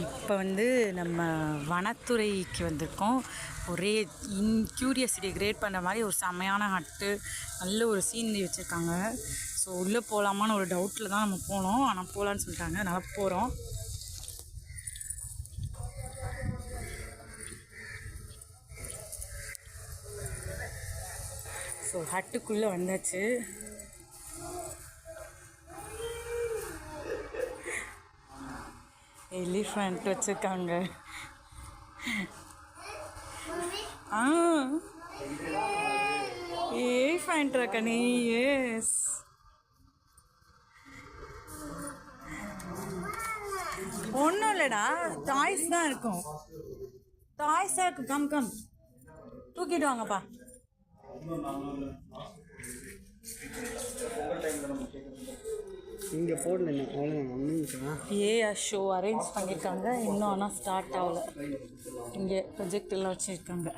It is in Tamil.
இப்போ வந்து நம்ம வனத்துறைக்கு வந்திருக்கோம். ஒரே க்யூரியாசிட்டியை கிரியேட் பண்ணுற மாதிரி ஒரு செம்மையான ஹட்டு, நல்ல ஒரு சீனரி வச்சுருக்காங்க. ஸோ உள்ளே போகலாமான்னு ஒரு டவுட்டில் தான் நம்ம போனோம். ஆனால் போகலான்னு சொல்லிட்டாங்க, அதனால் போகிறோம். ஸோ ஹட்டுக்குள்ளே வந்தாச்சு. எலிஃபண்ட் வச்சுருக்காங்க. எலிஃபண்ட் இருக்கா நீ? எஸ், ஒன்றும் இல்லைடா, டாய்ஸ் தான் இருக்கும். டாய்ஸ் தான் இருக்கும். கம் கம் தூக்கிட்டு வாங்கப்பா. இங்கே போடல அவ்வளோதான். ஷோ அரேஞ்ச் பண்ணியிருக்காங்க, இன்னும் ஆனால் ஸ்டார்ட் ஆகலை. இங்கே ப்ரொஜெக்ட் எல்லாம் வச்சுருக்காங்க.